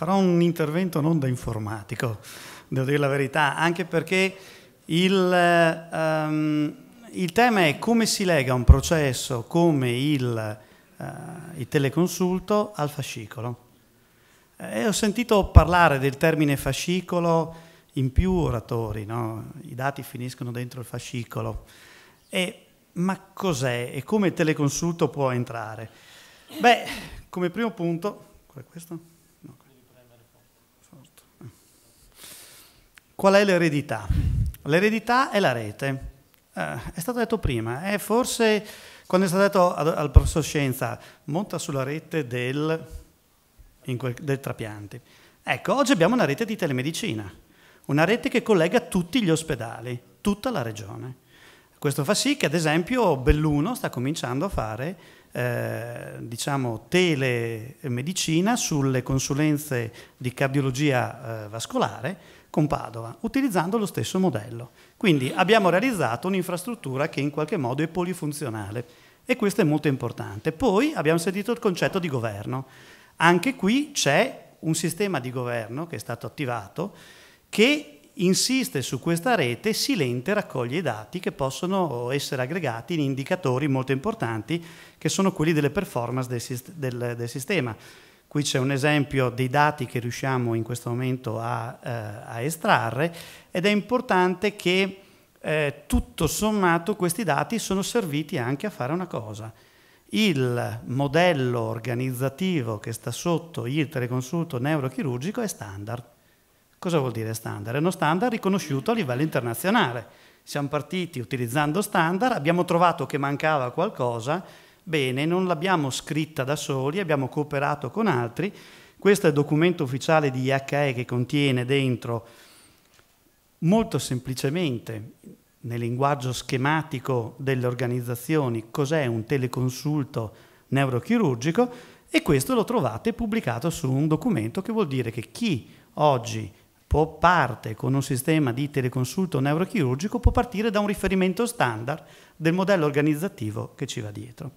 farò un intervento non da informatico, devo dire la verità, anche perché il tema è come si lega un processo come il teleconsulto al fascicolo. Ho sentito parlare del termine fascicolo in più oratori, no? I dati finiscono dentro il fascicolo. Ma cos'è e come il teleconsulto può entrare? Beh, come primo punto, qual è questo? No. Qual è l'eredità? L'eredità è la rete. È stato detto prima, forse quando è stato detto al professor Scienza, monta sulla rete del trapianti. Ecco, oggi abbiamo una rete di telemedicina, una rete che collega tutti gli ospedali, tutta la regione. Questo fa sì che, ad esempio, Belluno sta cominciando a fare telemedicina sulle consulenze di cardiologia vascolare con Padova, utilizzando lo stesso modello. Quindi abbiamo realizzato un'infrastruttura che in qualche modo è polifunzionale e questo è molto importante. Poi abbiamo sentito il concetto di governo. Anche qui c'è un sistema di governo che è stato attivato che insiste su questa rete, silente raccoglie i dati che possono essere aggregati in indicatori molto importanti che sono quelli delle performance del sistema. Qui c'è un esempio dei dati che riusciamo in questo momento a estrarre ed è importante che tutto sommato questi dati sono serviti anche a fare una cosa. Il modello organizzativo che sta sotto il teleconsulto neurochirurgico è standard. Cosa vuol dire standard? È uno standard riconosciuto a livello internazionale. Siamo partiti utilizzando standard, abbiamo trovato che mancava qualcosa, bene, non l'abbiamo scritta da soli, abbiamo cooperato con altri. Questo è il documento ufficiale di IHE che contiene dentro, molto semplicemente, nel linguaggio schematico delle organizzazioni, cos'è un teleconsulto neurochirurgico, e questo lo trovate pubblicato su un documento che vuol dire che chi oggi parte con un sistema di teleconsulto neurochirurgico può partire da un riferimento standard del modello organizzativo che ci va dietro.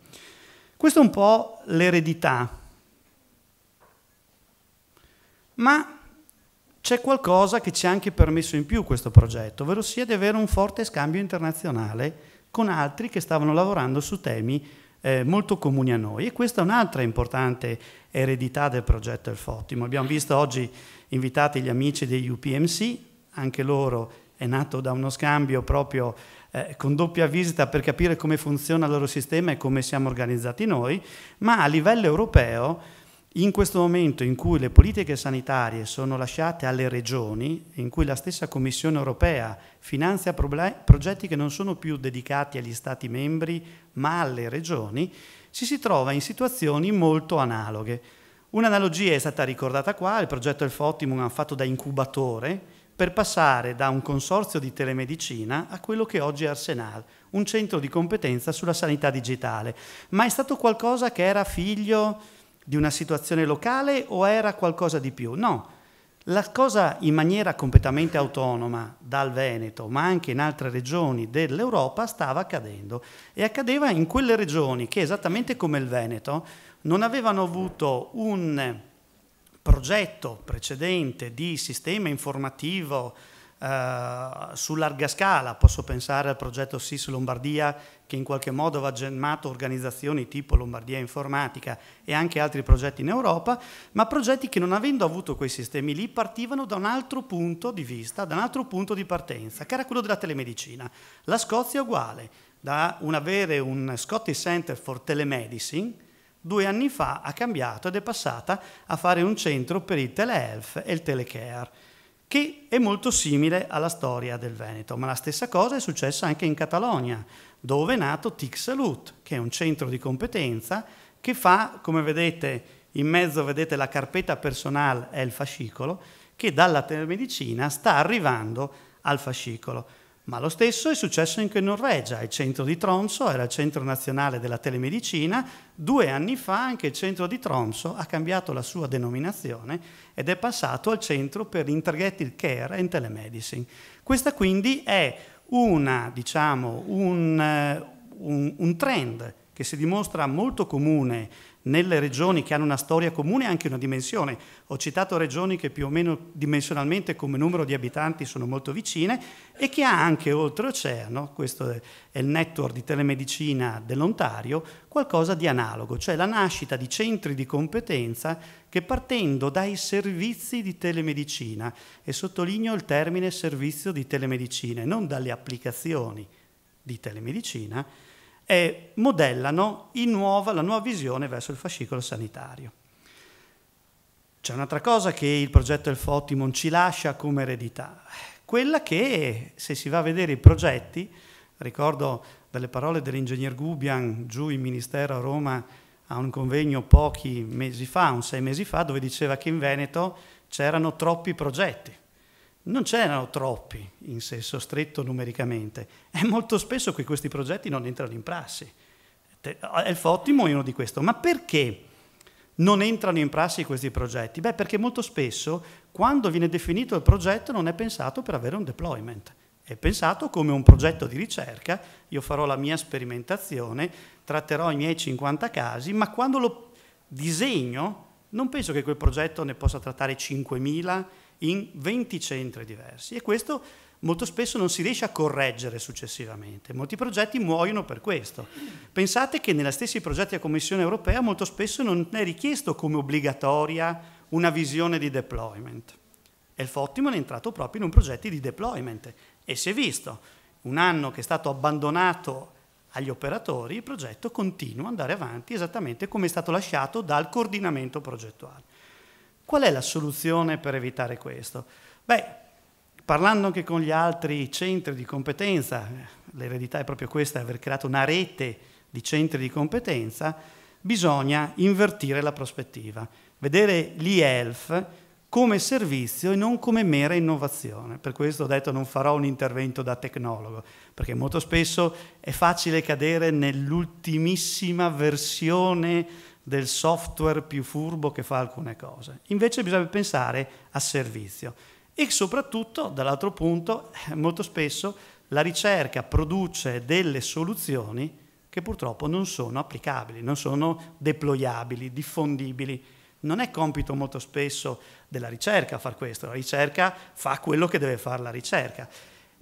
Questo è un po' l'eredità, ma c'è qualcosa che ci ha anche permesso in più questo progetto, ovvero sia di avere un forte scambio internazionale con altri che stavano lavorando su temi molto comuni a noi, e questa è un'altra importante eredità del progetto El Fottimo. Abbiamo visto oggi invitati gli amici degli UPMC, anche loro è nato da uno scambio proprio con doppia visita per capire come funziona il loro sistema e come siamo organizzati noi, ma a livello europeo, in questo momento in cui le politiche sanitarie sono lasciate alle regioni, in cui la stessa Commissione europea finanzia progetti che non sono più dedicati agli Stati membri ma alle regioni, ci si trova in situazioni molto analoghe. Un'analogia è stata ricordata qua, il progetto El Fottimo ha fatto da incubatore per passare da un consorzio di telemedicina a quello che oggi è Arsenal, un centro di competenza sulla sanità digitale. Ma è stato qualcosa che era figlio di una situazione locale o era qualcosa di più? No, la cosa in maniera completamente autonoma dal Veneto, ma anche in altre regioni dell'Europa, stava accadendo. E accadeva in quelle regioni che, esattamente come il Veneto, non avevano avuto un progetto precedente di sistema informativo su larga scala. Posso pensare al progetto SIS Lombardia, che in qualche modo aveva gemmato organizzazioni tipo Lombardia Informatica e anche altri progetti in Europa, ma progetti che, non avendo avuto quei sistemi lì, partivano da un altro punto di vista, da un altro punto di partenza, che era quello della telemedicina. La Scozia è uguale, da avere un Scottish Center for Telemedicine, 2 anni fa ha cambiato ed è passata a fare un centro per il telehealth e il telecare, che è molto simile alla storia del Veneto, ma la stessa cosa è successa anche in Catalogna, dove è nato TIC Salut, che è un centro di competenza che fa, come vedete, in mezzo vedete la carpetta personale è il fascicolo, che dalla telemedicina sta arrivando al fascicolo. Ma lo stesso è successo anche in Norvegia, il centro di Tromsø era il centro nazionale della telemedicina, 2 anni fa anche il centro di Tromsø ha cambiato la sua denominazione ed è passato al centro per Integrated Care and Telemedicine. Questa quindi è un trend che si dimostra molto comune nelle regioni che hanno una storia comune e anche una dimensione. Ho citato regioni che più o meno dimensionalmente come numero di abitanti sono molto vicine e che ha anche oltreoceano, questo è il network di telemedicina dell'Ontario, qualcosa di analogo, cioè la nascita di centri di competenza che partendo dai servizi di telemedicina, e sottolineo il termine servizio di telemedicina e non dalle applicazioni di telemedicina, modellano la nuova visione verso il fascicolo sanitario. C'è un'altra cosa che il progetto Health Optimum ci lascia come eredità, quella che, se si va a vedere i progetti, ricordo delle parole dell'ingegner Gubian giù in Ministero a Roma a un convegno pochi mesi fa, 6 mesi fa, dove diceva che in Veneto c'erano troppi progetti. Non c'erano troppi in senso stretto numericamente, e molto spesso che questi progetti non entrano in prassi. Health Optimum è uno di questi. Ma perché non entrano in prassi questi progetti? Beh, perché molto spesso quando viene definito il progetto non è pensato per avere un deployment, è pensato come un progetto di ricerca. Io farò la mia sperimentazione, tratterò i miei 50 casi, ma quando lo disegno non penso che quel progetto ne possa trattare 5.000 in 20 centri diversi, e questo molto spesso non si riesce a correggere successivamente. Molti progetti muoiono per questo. Pensate che negli stessi progetti a Commissione europea molto spesso non è richiesto come obbligatoria una visione di deployment. Health Optimum è entrato proprio in un progetto di deployment e si è visto, un anno che è stato abbandonato agli operatori, il progetto continua ad andare avanti esattamente come è stato lasciato dal coordinamento progettuale. Qual è la soluzione per evitare questo? Beh, parlando anche con gli altri centri di competenza, l'eredità è proprio questa, aver creato una rete di centri di competenza, bisogna invertire la prospettiva, vedere l'e-health come servizio e non come mera innovazione. Per questo ho detto non farò un intervento da tecnologo, perché molto spesso è facile cadere nell'ultimissima versione del software più furbo che fa alcune cose. Invece bisogna pensare a servizio. E soprattutto, dall'altro punto, molto spesso la ricerca produce delle soluzioni che purtroppo non sono applicabili, non sono deployabili, diffondibili. Non è compito molto spesso della ricerca far questo, la ricerca fa quello che deve fare la ricerca.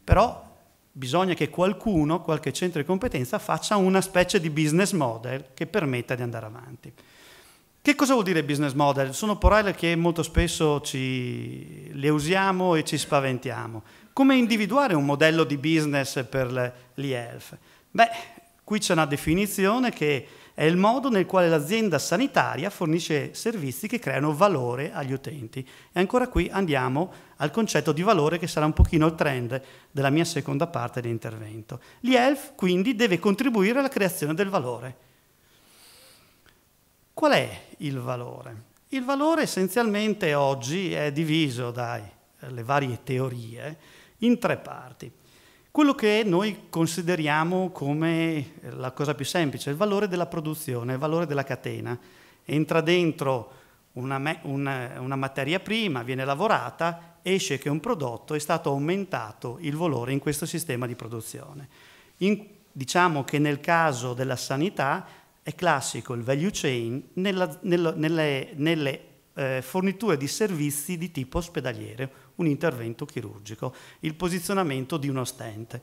Però bisogna che qualcuno, qualche centro di competenza, faccia una specie di business model che permetta di andare avanti. Che cosa vuol dire business model? Sono parole che molto spesso le usiamo e ci spaventiamo. Come individuare un modello di business per l'e-health? Beh, qui c'è una definizione che è il modo nel quale l'azienda sanitaria fornisce servizi che creano valore agli utenti. E ancora qui andiamo al concetto di valore, che sarà un pochino il trend della mia seconda parte di intervento. L'e-health quindi deve contribuire alla creazione del valore. Qual è il valore? Il valore essenzialmente oggi è diviso dalle varie teorie in 3 parti. Quello che noi consideriamo come la cosa più semplice, il valore della produzione, il valore della catena. Entra dentro una materia prima, viene lavorata, esce che un prodotto, è stato aumentato il valore in questo sistema di produzione. Diciamo che nel caso della sanità è classico il value chain nelle forniture di servizi di tipo ospedaliero, un intervento chirurgico, il posizionamento di uno stent.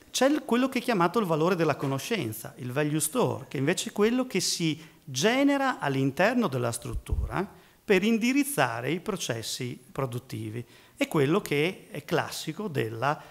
C'è quello che è chiamato il valore della conoscenza, il value store, che invece è quello che si genera all'interno della struttura per indirizzare i processi produttivi. È quello che è classico della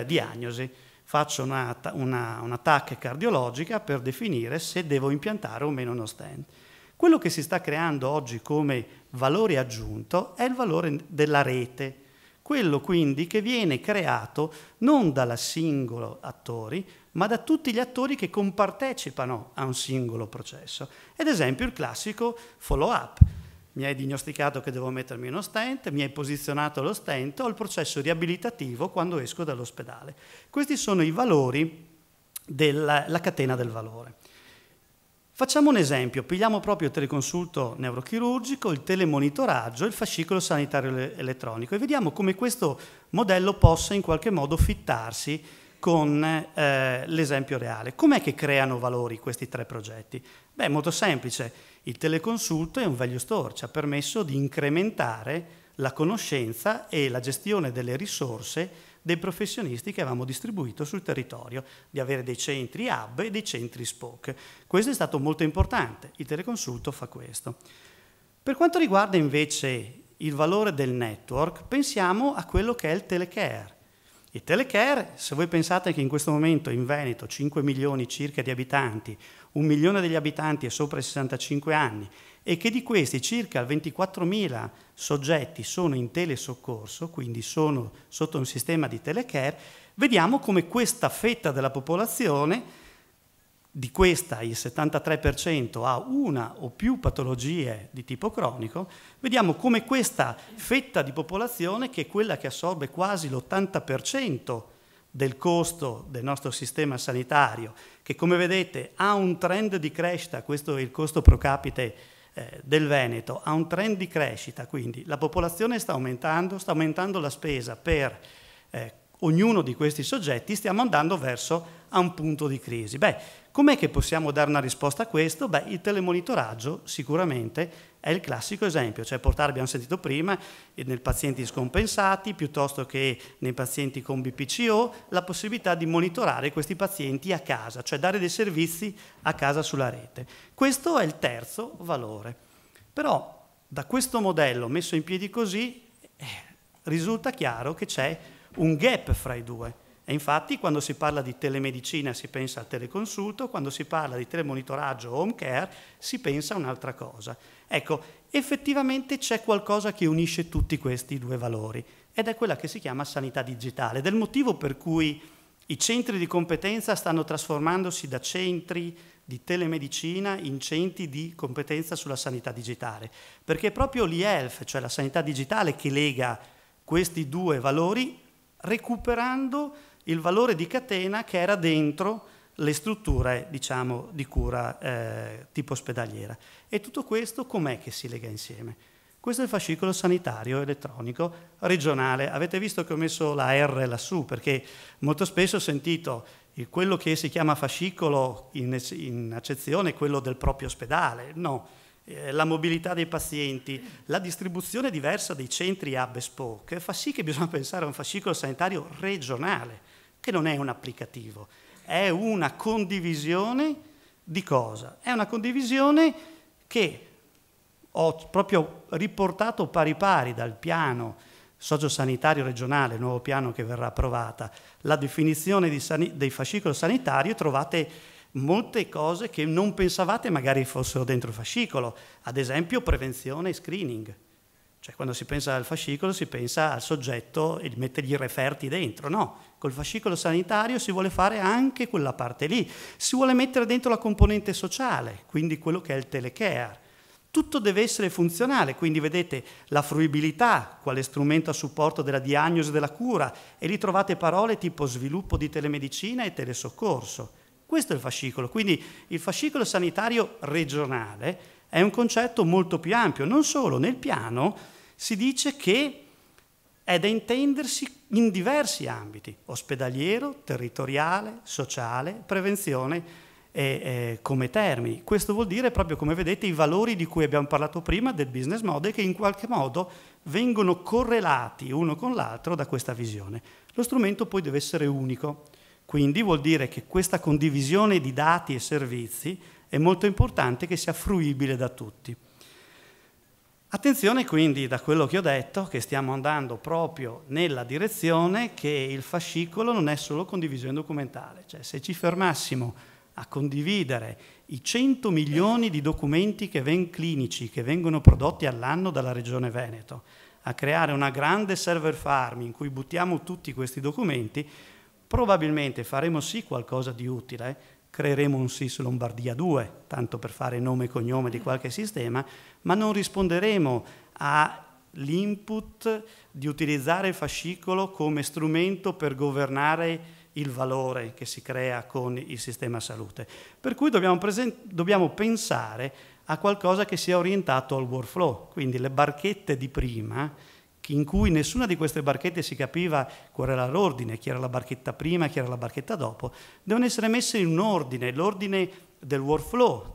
diagnosi. Faccio una TAC cardiologica per definire se devo impiantare o meno uno stent. Quello che si sta creando oggi come valore aggiunto è il valore della rete, quello quindi che viene creato non dalla singolo attori, ma da tutti gli attori che compartecipano a un singolo processo. Ad esempio il classico follow-up. Mi hai diagnosticato che devo mettermi uno stent, mi hai posizionato lo stent, ho il processo riabilitativo quando esco dall'ospedale. Questi sono i valori della catena del valore. Facciamo un esempio, pigliamo proprio il teleconsulto neurochirurgico, il telemonitoraggio, il fascicolo sanitario elettronico e vediamo come questo modello possa in qualche modo fittarsi con l'esempio reale. Com'è che creano valori questi 3 progetti? Beh, molto semplice. Il teleconsulto è un value store, ci ha permesso di incrementare la conoscenza e la gestione delle risorse dei professionisti che avevamo distribuito sul territorio, di avere dei centri hub e dei centri spoke. Questo è stato molto importante, il teleconsulto fa questo. Per quanto riguarda invece il valore del network, pensiamo a quello che è il telecare. Il telecare, se voi pensate che in questo momento in Veneto 5 milioni circa di abitanti, 1 milione degli abitanti è sopra i 65 anni e che di questi circa 24.000 soggetti sono in telesoccorso, quindi sono sotto un sistema di telecare, vediamo come questa fetta della popolazione, di questa il 73% ha una o più patologie di tipo cronico, vediamo come questa fetta di popolazione, che è quella che assorbe quasi l'80% del costo del nostro sistema sanitario, che come vedete ha un trend di crescita, questo è il costo pro capite del Veneto, ha un trend di crescita, quindi la popolazione sta aumentando la spesa per ognuno di questi soggetti, stiamo andando verso a un punto di crisi. Beh, com'è che possiamo dare una risposta a questo? Beh, il telemonitoraggio sicuramente è il classico esempio, cioè portare, abbiamo sentito prima, nei pazienti scompensati piuttosto che nei pazienti con BPCO, la possibilità di monitorare questi pazienti a casa, cioè dare dei servizi a casa sulla rete. Questo è il terzo valore. Però da questo modello messo in piedi così risulta chiaro che c'è un gap fra i due. E infatti quando si parla di telemedicina si pensa al teleconsulto, quando si parla di telemonitoraggio o home care si pensa a un'altra cosa. Ecco, effettivamente c'è qualcosa che unisce tutti questi due valori ed è quella che si chiama sanità digitale, ed è il motivo per cui i centri di competenza stanno trasformandosi da centri di telemedicina in centri di competenza sulla sanità digitale, perché è proprio l'e-health, cioè la sanità digitale, che lega questi due valori recuperando il valore di catena che era dentro le strutture, diciamo, di cura tipo ospedaliera. E tutto questo com'è che si lega insieme? Questo è il fascicolo sanitario elettronico regionale. Avete visto che ho messo la R lassù, perché molto spesso ho sentito quello che si chiama fascicolo in accezione, quello del proprio ospedale. No, la mobilità dei pazienti, la distribuzione diversa dei centri hub e spoke fa sì che bisogna pensare a un fascicolo sanitario regionale, che non è un applicativo, è una condivisione di cosa? È una condivisione che ho proprio riportato pari pari dal piano sociosanitario regionale, il nuovo piano che verrà approvata, la definizione dei fascicolo sanitario, trovate molte cose che non pensavate magari fossero dentro il fascicolo, ad esempio prevenzione e screening. Cioè quando si pensa al fascicolo si pensa al soggetto e mettergli i referti dentro, no, col fascicolo sanitario si vuole fare anche quella parte lì, si vuole mettere dentro la componente sociale, quindi quello che è il telecare. Tutto deve essere funzionale, quindi vedete la fruibilità, quale strumento a supporto della diagnosi e della cura, e lì trovate parole tipo sviluppo di telemedicina e telesoccorso. Questo è il fascicolo, quindi il fascicolo sanitario regionale è un concetto molto più ampio, non solo nel piano si dice che è da intendersi in diversi ambiti, ospedaliero, territoriale, sociale, prevenzione come termini. Questo vuol dire proprio, come vedete, i valori di cui abbiamo parlato prima del business model, che in qualche modo vengono correlati uno con l'altro da questa visione. Lo strumento poi deve essere unico, quindi vuol dire che questa condivisione di dati e servizi è molto importante che sia fruibile da tutti. Attenzione quindi, da quello che ho detto, che stiamo andando proprio nella direzione che il fascicolo non è solo condivisione documentale, cioè se ci fermassimo a condividere i 100 milioni di documenti clinici che vengono prodotti all'anno dalla Regione Veneto, a creare una grande server farm in cui buttiamo tutti questi documenti, probabilmente faremo sì qualcosa di utile, creeremo un SIS Lombardia 2, tanto per fare nome e cognome di qualche sistema, ma non risponderemo all'input di utilizzare il fascicolo come strumento per governare il valore che si crea con il sistema salute. Per cui dobbiamo pensare a qualcosa che sia orientato al workflow, quindi le barchette di prima in cui nessuna di queste barchette si capiva qual era l'ordine, chi era la barchetta prima, chi era la barchetta dopo, devono essere messe in un ordine, l'ordine del workflow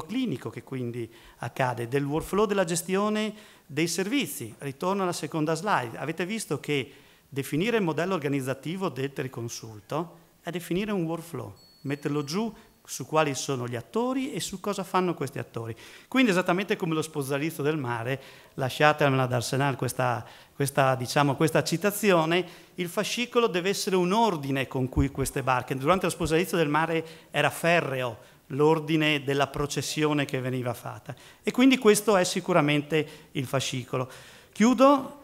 clinico che quindi accade, del workflow della gestione dei servizi. Ritorno alla seconda slide. Avete visto che definire il modello organizzativo del teleconsulto è definire un workflow, metterlo giù su quali sono gli attori e su cosa fanno questi attori. Quindi esattamente come lo sposalizio del mare, lasciatemela da Arsenal questa citazione, il fascicolo deve essere un ordine con cui queste barche, durante lo sposalizio del mare era ferreo l'ordine della processione che veniva fatta, e quindi questo è sicuramente il fascicolo. Chiudo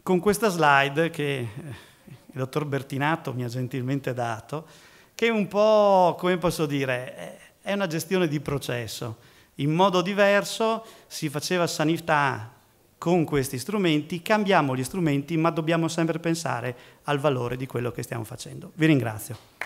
con questa slide che il dottor Bertinato mi ha gentilmente dato, che è un po', come posso dire, è una gestione di processo. In modo diverso si faceva sanità con questi strumenti, cambiamo gli strumenti, ma dobbiamo sempre pensare al valore di quello che stiamo facendo. Vi ringrazio.